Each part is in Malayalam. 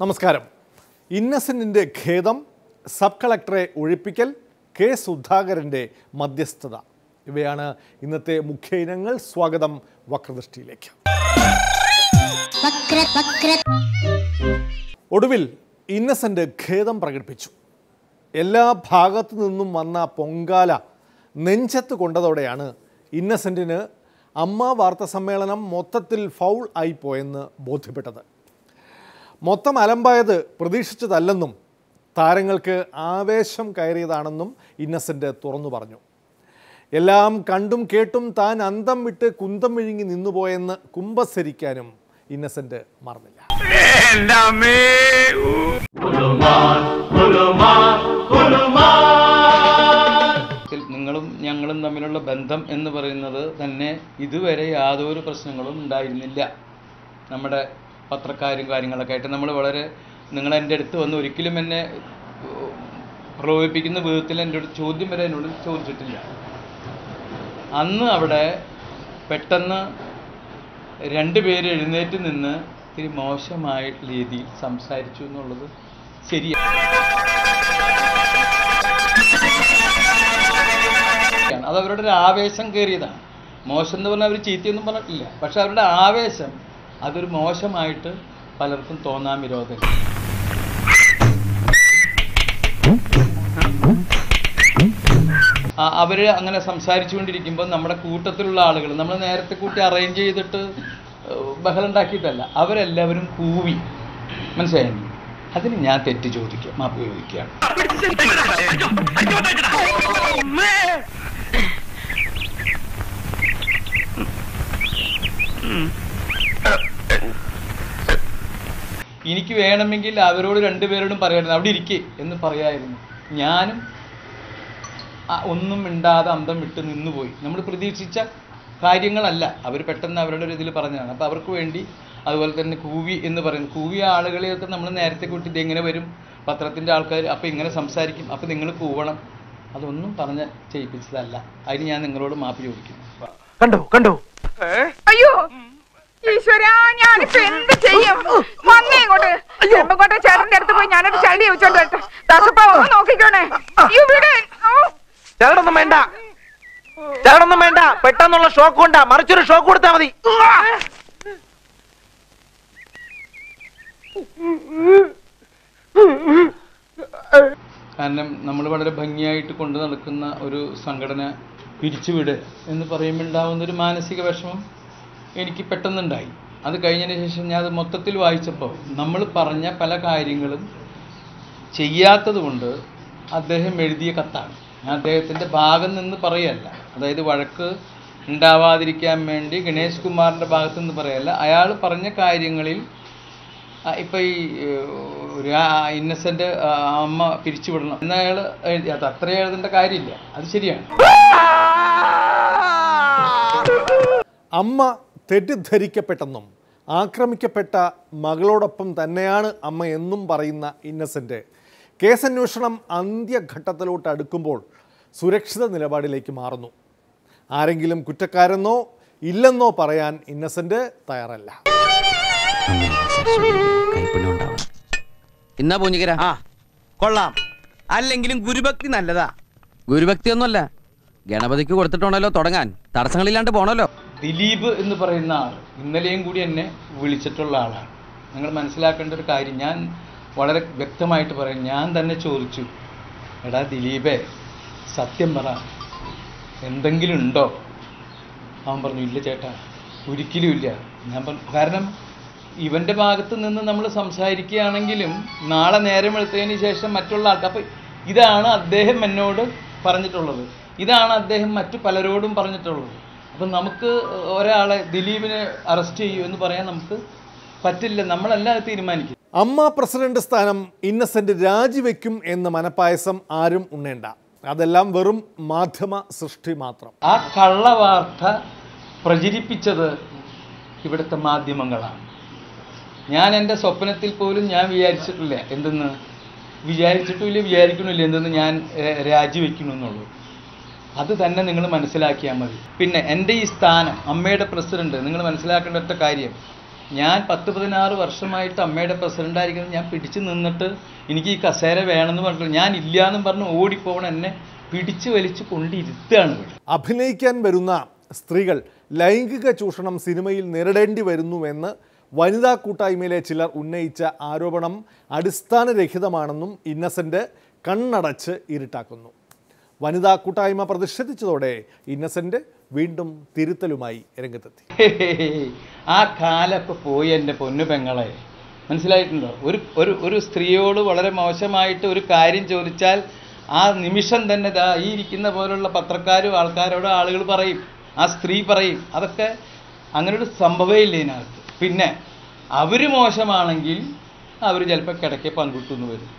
നമസ്കാരം. ഇന്നസെന്റിന്റെ ഖേദം, സബ് കളക്ടറെ ഒഴിപ്പിക്കൽ, കെ സുധാകരന്റെ മധ്യസ്ഥത, ഇവയാണ് ഇന്നത്തെ മുഖ്യ ഇനങ്ങൾ. സ്വാഗതം വക്രദൃഷ്ടിയിലേക്ക്. ഒടുവിൽ ഇന്നസെന്റ് ഖേദം പ്രകടിപ്പിച്ചു. എല്ലാ ഭാഗത്തു നിന്നും വന്ന പൊങ്കാല നെഞ്ചത്ത് കൊണ്ടതോടെയാണ് ഇന്നസെന്റിന് അമ്മ വാർത്താ സമ്മേളനം മൊത്തത്തിൽ ഫൗൾ ആയിപ്പോയെന്ന് ബോധ്യപ്പെട്ടത്. മൊത്തം അലമ്പായത് പ്രതീക്ഷിച്ചതല്ലെന്നും താരങ്ങൾക്ക് ആവേശം കയറിയതാണെന്നും ഇന്നസെന്റ് തുറന്നു പറഞ്ഞു. എല്ലാം കണ്ടും കേട്ടും താൻ അന്തം വിട്ട് കുന്തം വിഴുങ്ങി നിന്നുപോയെന്ന് കുമ്പസരിക്കാനും ഇന്നസെന്റ് മറന്നില്ല. നിങ്ങളും ഞങ്ങളും തമ്മിലുള്ള ബന്ധം എന്ന് പറയുന്നത് തന്നെ ഇതുവരെ യാതൊരു പ്രശ്നങ്ങളും ഉണ്ടായിരുന്നില്ല. നമ്മുടെ പത്രക്കാരും കാര്യങ്ങളൊക്കെ ആയിട്ട് നമ്മൾ വളരെ, നിങ്ങൾ എൻ്റെ അടുത്ത് വന്ന് ഒരിക്കലും എന്നെ പ്രലോഭിപ്പിക്കുന്ന വിധത്തിൽ എൻ്റെ ചോദ്യം വരെ എന്നോട് ചോദിച്ചിട്ടില്ല. അന്ന് അവിടെ പെട്ടെന്ന് രണ്ടുപേര് എഴുന്നേറ്റ് നിന്ന് ഇത്തിരി മോശമായ രീതിയിൽ സംസാരിച്ചു എന്നുള്ളത് ശരിയാണ്. അത് അവരുടെ ഒരു ആവേശം കയറിയതാണ്. മോശം എന്ന് പറഞ്ഞാൽ അവർ ചീത്തയൊന്നും പറഞ്ഞിട്ടില്ല, പക്ഷെ അവരുടെ ആവേശം അതൊരു മോശമായിട്ട് പലർക്കും തോന്നാൻ വിരോധം. അവർ അങ്ങനെ സംസാരിച്ചുകൊണ്ടിരിക്കുമ്പോൾ നമ്മുടെ കൂട്ടത്തിലുള്ള ആളുകൾ, നമ്മൾ നേരത്തെ കൂട്ടി അറേഞ്ച് ചെയ്തിട്ട് ബഹളം ഉണ്ടാക്കിയിട്ടല്ല, അവരെല്ലാവരും കൂവി. മനസ്സിലായി? അതിന് ഞാൻ തെറ്റ് ചോദിക്കുക, മാപ്പ് ചോദിക്കുകയാണ്. എനിക്ക് വേണമെങ്കിൽ അവരോട് രണ്ടുപേരോടും പറയായിരുന്നു അവിടെ ഇരിക്കേ എന്ന് പറയായിരുന്നു. ഞാനും ഒന്നും മിണ്ടാതെ അന്തം വിട്ട് നിന്നുപോയി. നമ്മൾ പ്രതീക്ഷിച്ച കാര്യങ്ങളല്ല, അവർ പെട്ടെന്ന് അവരുടെ ഒരു ഇതിൽ പറഞ്ഞതാണ്. അപ്പോൾ അവർക്ക് വേണ്ടി അതുപോലെ തന്നെ കൂവി എന്ന് പറയുന്നത്, കൂവിയ ആളുകളെയൊക്കെ നമ്മൾ നേരത്തെ കൂട്ടി ഇതെങ്ങനെ വരും, പത്രത്തിൻ്റെ ആൾക്കാർ അപ്പോൾ ഇങ്ങനെ സംസാരിക്കും, അപ്പോൾ നിങ്ങൾ കൂവണം, അതൊന്നും പറഞ്ഞ് ചെയ്യിപ്പിച്ചതല്ല. അതിന് ഞാൻ നിങ്ങളോട് മാപ്പ് ചോദിക്കുന്നു. കണ്ടോ കണ്ടോ, അയ്യോ ഈശ്വരാ, ഞാനിപ്പോ എന്ത് ചെയ്യും? വന്നേ ഇങ്ങോട്ട്, ചെമ്പക്കോട്ടെ ചേട്ടന്റെ അടുത്ത് പോയി ഞാനൊരു ചളി വെച്ചോണ്ട് വരട്ടെ. ദാസപ്പ ഒന്ന് നോക്കിക്കോണേ. ഇവിടെ ചേട്ടനൊന്നും വേണ്ട, ചേട്ടനൊന്നും വേണ്ട, പെട്ടെന്നുള്ള ഷോക്ക് കൊണ്ടാ, മറിച്ചൊരു ഷോക്ക് കൊടുത്താൽ മതി. കാരണം നമ്മൾ വളരെ ഭംഗിയായിട്ട് കൊണ്ടു നടക്കുന്ന ഒരു സംഘടന പിരിച്ചുവിട് എന്ന് പറയുമ്പോൾ ഉണ്ടാകുന്നൊരു മാനസിക വിഷമം എനിക്ക് പെട്ടെന്നുണ്ടായി. അത് കഴിഞ്ഞതിന് ശേഷം ഞാൻ അത് മൊത്തത്തിൽ വായിച്ചപ്പോൾ നമ്മൾ പറഞ്ഞ പല കാര്യങ്ങളും ചെയ്യാത്തത് കൊണ്ട് അദ്ദേഹം എഴുതിയ കത്താണ്. ഞാൻ അദ്ദേഹത്തിൻ്റെ ഭാഗം നിന്ന് പറയല്ല, അതായത് വഴക്ക് ഉണ്ടാവാതിരിക്കാൻ വേണ്ടി ഗണേഷ് കുമാറിൻ്റെ ഭാഗത്തു നിന്ന് പറയല്ല, അയാൾ പറഞ്ഞ കാര്യങ്ങളിൽ ഇപ്പം ഈ ഇന്നസെൻ്റ് അമ്മ പിരിച്ചുവിടണം എന്ന് അയാൾ എഴുതി, അത് അത്ര എഴുതേണ്ട കാര്യമില്ല, അത് ശരിയാണ്. അമ്മ തെറ്റിദ്ധരിക്കപ്പെട്ടെന്നും ആക്രമിക്കപ്പെട്ട മകളോടൊപ്പം തന്നെയാണ് അമ്മ എന്നും പറയുന്ന ഇന്നസെന്റ് കേസന്വേഷണം അന്ത്യഘട്ടത്തിലോട്ട് അടുക്കുമ്പോൾ സുരക്ഷിത നിലപാടിലേക്ക് മാറുന്നു. ആരെങ്കിലും കുറ്റക്കാരെന്നോ ഇല്ലെന്നോ പറയാൻ ഇന്നസെന്റ് തയ്യാറല്ല. ഇന്നാ പൂഞ്ഞിക്കര കൊള്ളാം, അല്ലെങ്കിലും ഗുരുഭക്തി നല്ലതാ. ഗുരുഭക്തി ഒന്നുമല്ല, ഗണപതിക്ക് കൊടുത്തിട്ടുണ്ടല്ലോ തുടങ്ങാൻ, തടസ്സങ്ങളില്ലാണ്ട് പോണല്ലോ. ദിലീപ് എന്ന് പറയുന്ന ആൾ ഇന്നലെയും കൂടി എന്നെ വിളിച്ചിട്ടുള്ള ആളാണ്. നിങ്ങൾ മനസ്സിലാക്കേണ്ട ഒരു കാര്യം ഞാൻ വളരെ വ്യക്തമായിട്ട് പറയാം. ഞാൻ തന്നെ ചോദിച്ചു, എടാ ദിലീപേ, സത്യം പറ, എന്തെങ്കിലും ഉണ്ടോ? അവൻ പറഞ്ഞു, ഇല്ല ചേട്ടാ, ഒരിക്കലും ഇല്ല. ഞാൻ പറഞ്ഞു, കാരണം ഇവൻ്റെ ഭാഗത്ത് നിന്ന് നമ്മൾ സംസാരിക്കുകയാണെങ്കിലും നാളെ നേരം വെളുത്തതിന് ശേഷം മറ്റുള്ള ആൾക്ക്, അപ്പം ഇതാണ് അദ്ദേഹം എന്നോട് പറഞ്ഞിട്ടുള്ളത്, ഇതാണ് അദ്ദേഹം മറ്റു പലരോടും പറഞ്ഞിട്ടുള്ളത്. അപ്പം നമുക്ക് ഒരാളെ ദിലീപിനെ അറസ്റ്റ് ചെയ്യൂ എന്ന് പറയാൻ നമുക്ക് പറ്റില്ല, നമ്മളല്ല അത് തീരുമാനിക്കും. അമ്മ പ്രസിഡന്റ് സ്ഥാനം ഇന്നസെന്റ് രാജിവെക്കും എന്ന മനപ്പായസം ആരും ഉണ്ണേണ്ട. അതെല്ലാം വെറും മാധ്യമ സൃഷ്ടി മാത്രം. ആ കള്ളവാർത്ത പ്രചരിപ്പിച്ചത് ഇവിടുത്തെ മാധ്യമങ്ങളാണ്. ഞാൻ എൻ്റെ സ്വപ്നത്തിൽ പോലും ഞാൻ വിചാരിച്ചിട്ടില്ല, എന്തെന്ന് വിചാരിച്ചിട്ടുമില്ല, വിചാരിക്കണമില്ല എന്തെന്ന് ഞാൻ രാജിവെക്കണമെന്നുള്ളൂ. അത് തന്നെ നിങ്ങൾ മനസ്സിലാക്കിയാൽ മതി. പിന്നെ എൻ്റെ ഈ സ്ഥാനം, അമ്മയുടെ പ്രസിഡന്റ്, നിങ്ങൾ മനസ്സിലാക്കേണ്ട ഒറ്റ കാര്യം, ഞാൻ 10-16 വർഷമായിട്ട് അമ്മയുടെ പ്രസിഡൻ്റായിരിക്കുന്നത് ഞാൻ പിടിച്ചു നിന്നിട്ട് എനിക്ക് ഈ കസേര വേണമെന്ന് പറഞ്ഞിട്ട് ഞാൻ ഇല്ലയെന്നും പറഞ്ഞ് ഓടിപ്പോകണം എന്നെ പിടിച്ചു വലിച്ചു കൊണ്ടിരുത്തുകയാണ്. അഭിനയിക്കാൻ വരുന്ന സ്ത്രീകൾ ലൈംഗിക ചൂഷണം സിനിമയിൽ നേരിടേണ്ടി വരുന്നുവെന്ന് വനിതാ കൂട്ടായ്മയിലെ ചിലർ ഉന്നയിച്ച ആരോപണം അടിസ്ഥാനരഹിതമാണെന്നും ഇന്നസെൻ്റ് കണ്ണടച്ച് ഇരുട്ടാക്കുന്നു. വനിതാ കൂട്ടായ്മ പ്രതിഷേധിച്ചതോടെ ഇന്നസെൻ്റ് വീണ്ടും തിരുത്തലുമായി രംഗത്തെത്തി. ആ കാലൊക്കെ പോയി എൻ്റെ പൊന്നു പെങ്ങളെ, മനസ്സിലായിട്ടുണ്ടോ? ഒരു സ്ത്രീയോട് വളരെ മോശമായിട്ട് ഒരു കാര്യം ചോദിച്ചാൽ ആ നിമിഷം തന്നെ ഈ ഇരിക്കുന്ന പോലുള്ള പത്രക്കാരും ആൾക്കാരോട് ആളുകൾ പറയും, ആ സ്ത്രീ പറയും. അതൊക്കെ അങ്ങനെ ഒരു സംഭവമേ ഇല്ല ഇതിനകത്ത്. പിന്നെ അവർ മോശമാണെങ്കിൽ അവർ ചിലപ്പോൾ കിടക്കെ പങ്കുട്ടുന്നു വരും.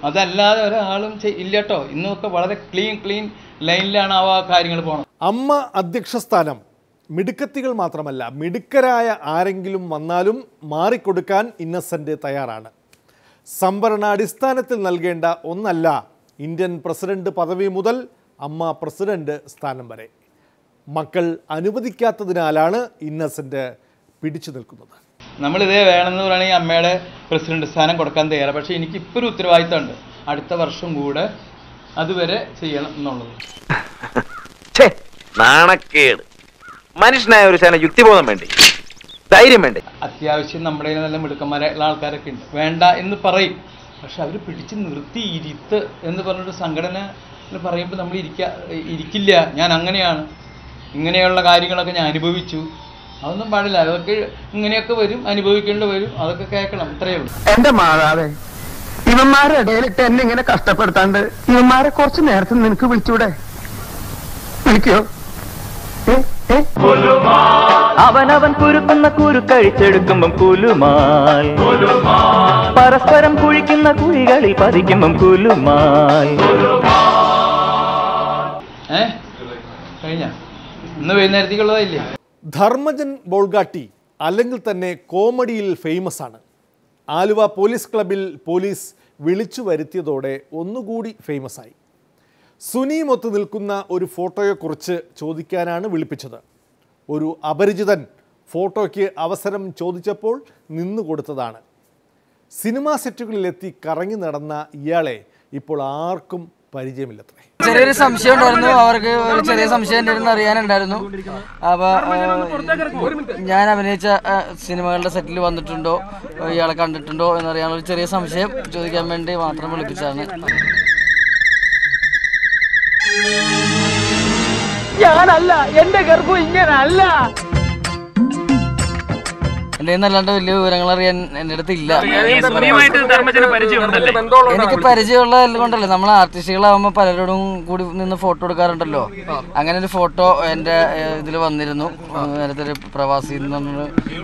അതല്ലാതെ ഒരാളും ഇല്ല കേട്ടോ. ഇന്നൊക്കെ വളരെ ക്ലീൻ ലൈനിലാണ് ആ കാര്യങ്ങൾ പോകണം. അമ്മ അധ്യക്ഷ സ്ഥാനം മിടുക്കത്തികൾ മാത്രമല്ല, മിടുക്കരായ ആരെങ്കിലും വന്നാലും മാറിക്കൊടുക്കാൻ ഇന്നസെൻ്റ് തയ്യാറാണ്. സംവരണാടിസ്ഥാനത്തിൽ നൽകേണ്ട ഒന്നല്ല ഇന്ത്യൻ പ്രസിഡന്റ് പദവി മുതൽ അമ്മ പ്രസിഡന്റ് സ്ഥാനം വരെ. മക്കൾ അനുവദിക്കാത്തതിനാലാണ് ഇന്നസെൻ്റ് പിടിച്ചു നിൽക്കുന്നത്. നമ്മളിതേ വേണമെന്ന് പറയുകയാണെങ്കിൽ അമ്മയുടെ പ്രസിഡന്റ് സ്ഥാനം കൊടുക്കാൻ തയ്യാറാണ്. പക്ഷേ എനിക്കിപ്പോൾ ഒരു ഉത്തരവാദിത്തമുണ്ട്, അടുത്ത വർഷം കൂടെ അതുവരെ ചെയ്യണം എന്നുള്ളത്. നാണക്കേട്. മനുഷ്യനായ ഒരു ശേന യുക്തിബോധം വേണ്ടേ, ധൈര്യം വേണ്ടേ? അത്യാവശ്യം നമ്മുടെ നല്ല മിടുക്കന്മാരായുള്ള ആൾക്കാരൊക്കെ ഉണ്ട്, വേണ്ട എന്ന് പറയും. പക്ഷെ അവർ പിടിച്ച് നിർത്തി ഇരുത്ത് എന്ന് പറഞ്ഞൊരു സംഘടന പറയുമ്പോൾ നമ്മൾ ഇരിക്കില്ല. ഞാൻ അങ്ങനെയാണ്, ഇങ്ങനെയുള്ള കാര്യങ്ങളൊക്കെ ഞാൻ അനുഭവിച്ചു, അതൊന്നും പാടില്ല. അതൊക്കെ ഇങ്ങനെയൊക്കെ വരും, അനുഭവിക്കേണ്ടി വരും, അതൊക്കെ കേൾക്കണം. ഇത്രയേ ഉള്ളൂ. എന്റെ മാതാവേ, ഇവന്മാരുടെ ഇടയിലിട്ട് എന്നെ ഇങ്ങനെ കഷ്ടപ്പെടുത്താണ്ട് ഇവന്മാരെ കുറച്ച് നേരത്തെ നിനക്ക് വിളിച്ചൂടെ? വിളിക്കോ? അവനവൻ കുരുക്കുന്ന കുരുക്കഴിച്ചെടുക്കുമ്പം കുലുമാൽ, പരസ്പരം കുഴിക്കുന്ന കുഴികളിൽ പതിക്കുമ്പം കുലുമാൽ. കഴിഞ്ഞ ഇന്ന് വൈകുന്നേരത്തേക്കുള്ളതായില്ലേ? ധർമ്മജൻ ബോൾഗാട്ടി അല്ലെങ്കിൽ തന്നെ കോമഡിയിൽ ഫേമസ് ആണ്. ആലുവ പോലീസ് ക്ലബിൽ പോലീസ് വിളിച്ചു വരുത്തിയതോടെ ഒന്നുകൂടി ഫേമസ് ആയി. സുനിയുമൊത്ത് നിൽക്കുന്ന ഒരു ഫോട്ടോയെക്കുറിച്ച് ചോദിക്കാനാണ് വിളിപ്പിച്ചത്. ഒരു അപരിചിതൻ ഫോട്ടോയ്ക്ക് അവസരം ചോദിച്ചപ്പോൾ നിന്നുകൊടുത്തതാണ്. സിനിമാ സെറ്റുകളിലെത്തി കറങ്ങി നടന്ന ഇയാളെ ഇപ്പോൾ ആർക്കും പരിചയമില്ലത്രേ. ചെറിയൊരു സംശയം ഉണ്ടായിരുന്നു, അവർക്ക് ഒരു ചെറിയ സംശയം ഉണ്ടായിരുന്നു, അറിയാനുണ്ടായിരുന്നു. അപ്പോൾ ഞാൻ അഭിനയിച്ച സിനിമകളുടെ സെറ്റിൽ വന്നിട്ടുണ്ടോ, ഇയാളെ കണ്ടിട്ടുണ്ടോ എന്നറിയാനുള്ള ചെറിയ സംശയം ചോദിക്കാൻ വേണ്ടി മാത്രം വിളിപ്പിച്ചാണ്. ഞാനല്ല, എന്റെ ഗർഭം ഇങ്ങനല്ല. എന്റെ അല്ലാണ്ട് വലിയ വിവരങ്ങൾ അറിയാൻ എന്റെ അടുത്ത് ഇല്ല. എനിക്ക് പരിചയമുള്ള കൊണ്ടല്ലേ, നമ്മൾ ആർട്ടിസ്റ്റുകളാവുമ്പോൾ പലരോടും കൂടി നിന്ന് ഫോട്ടോ എടുക്കാറുണ്ടല്ലോ. അങ്ങനെ ഒരു ഫോട്ടോ എന്റെ ഇതിൽ വന്നിരുന്നു. നേരത്തെ ഒരു പ്രവാസി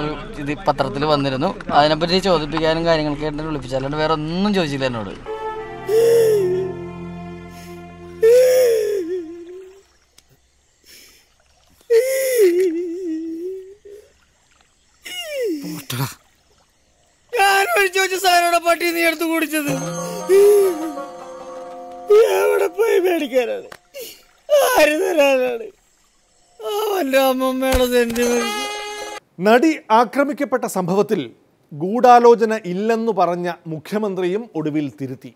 ഒരു ഇത് പത്രത്തിൽ വന്നിരുന്നു. അതിനെപ്പറ്റി ചോദിപ്പിക്കാനും കാര്യങ്ങളൊക്കെ എന്നെ വിളിപ്പിച്ചു. അല്ലാണ്ട് വേറെ ഒന്നും ചോദിച്ചില്ല എന്നോട്. പട്ടി നീ എടുത്ത് കുടിച്ചത് എവിടെ പോയി മേടിക്കാനാണ്? ആര് തരാനാണ്? അവന്റെ അമ്മമ്മയുടെ സെന്റിമെന്റ്. നടി ആക്രമിക്കപ്പെട്ട സംഭവത്തിൽ ഗൂഢാലോചന ഇല്ലെന്നു പറഞ്ഞ മുഖ്യമന്ത്രിയും ഒടുവിൽ തിരുത്തി.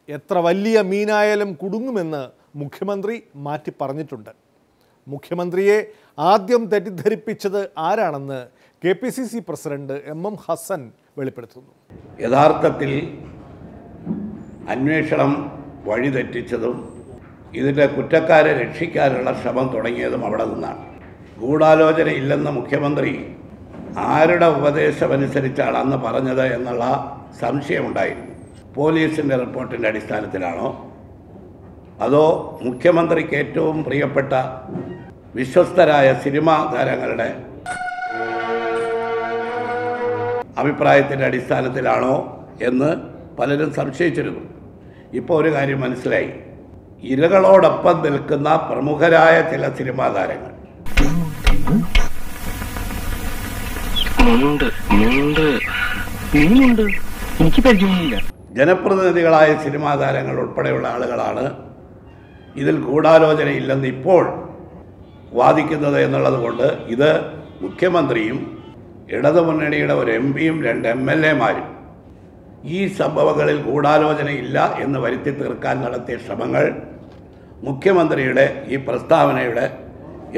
എത്ര വലിയ മീനായാലും കുടുങ്ങുമെന്ന് മുഖ്യമന്ത്രി മാറ്റി പറഞ്ഞിട്ടുണ്ട്. മുഖ്യമന്ത്രിയെ ആദ്യം തെറ്റിദ്ധരിപ്പിച്ചത് ആരാണെന്ന് KPCC പ്രസിഡന്റ് MM ഹസൻ വെളിപ്പെടുത്തുന്നു. യഥാർത്ഥത്തിൽ അന്വേഷണം വഴിതെറ്റിച്ചതും ഇതിൻ്റെ കുറ്റക്കാരെ രക്ഷിക്കാനുള്ള ശ്രമം തുടങ്ങിയതും അവിടെ നിന്നാണ്. ഗൂഢാലോചന ഇല്ലെന്ന് മുഖ്യമന്ത്രി ആരുടെ ഉപദേശമനുസരിച്ചാണ് അന്ന് പറഞ്ഞത് എന്നുള്ള സംശയമുണ്ടായിരുന്നു. പോലീസിൻ്റെ റിപ്പോർട്ടിൻ്റെ അടിസ്ഥാനത്തിലാണോ അതോ മുഖ്യമന്ത്രിക്ക് ഏറ്റവും പ്രിയപ്പെട്ട വിശ്വസ്തരായ സിനിമാ താരങ്ങളുടെ അഭിപ്രായത്തിൻ്റെ അടിസ്ഥാനത്തിലാണോ എന്ന് പലരും സംശയിച്ചിരുന്നു. ഇപ്പോൾ ഒരു കാര്യം മനസ്സിലായി. ഇരകളോടൊപ്പം നിൽക്കുന്ന പ്രമുഖരായ ചില സിനിമാ താരങ്ങൾ, ജനപ്രതിനിധികളായ സിനിമാ താരങ്ങൾ ഉൾപ്പെടെയുള്ള ആളുകളാണ് ഇതിൽ ഗൂഢാലോചനയില്ലെന്ന് ഇപ്പോൾ വാദിക്കുന്നത് എന്നുള്ളത് കൊണ്ട് ഇത് മുഖ്യമന്ത്രിയും ഇടതുമുന്നണിയുടെ ഒരു MP-യും 2 MLA-മാരും ഈ സംഭവങ്ങളിൽ ഗൂഢാലോചനയില്ല എന്ന് വരുത്തി തീർക്കാൻ നടത്തിയ ശ്രമങ്ങൾ മുഖ്യമന്ത്രിയുടെ ഈ പ്രസ്താവനയുടെ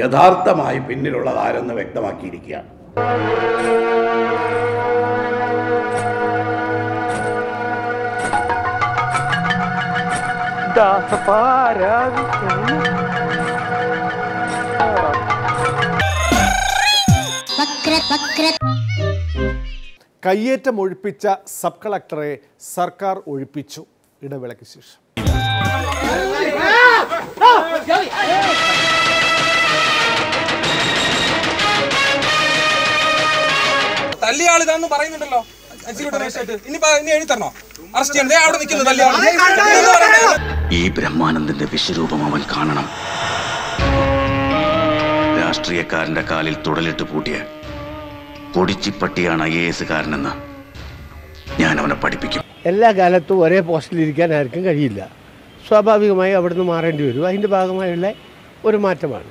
യഥാർത്ഥമായി പിന്നിലുള്ളതാരെന്ന് വ്യക്തമാക്കിയിരിക്കുകയാണ്. കയ്യേറ്റം ഒഴിപ്പിച്ച സബ് കളക്ടറെ സർക്കാർ ഒഴിപ്പിച്ചു. ഇടവേളയ്ക്ക് ശേഷം. തല്ലിയാളിതാന്ന് പറയുന്നുണ്ടല്ലോ ഇനി എഴുതി തരണോ? അറസ്റ്റ് ചെയ്യണ്ടേ? അവിടെ നിൽക്കുന്നത് ഈ ബ്രഹ്മാനന്ദന്റെ വിശ്വരൂപം അവൻ കാണണം. രാഷ്ട്രീയക്കാരന്റെ കാലിൽ തുടലിട്ട് പൂട്ടിയ പൊടിച്ചിപ്പട്ടിയാണ് IAS-കാരനെന്ന് ഞാൻ അവനെ പഠിപ്പിക്കും. എല്ലാ കാലത്തും ഒരേ പോസ്റ്റിലിരിക്കാൻ ആർക്കും കഴിയില്ല. സ്വാഭാവികമായി അവിടുന്ന് മാറേണ്ടി വരും. അതിൻ്റെ ഭാഗമായുള്ള ഒരു മാറ്റമാണ്.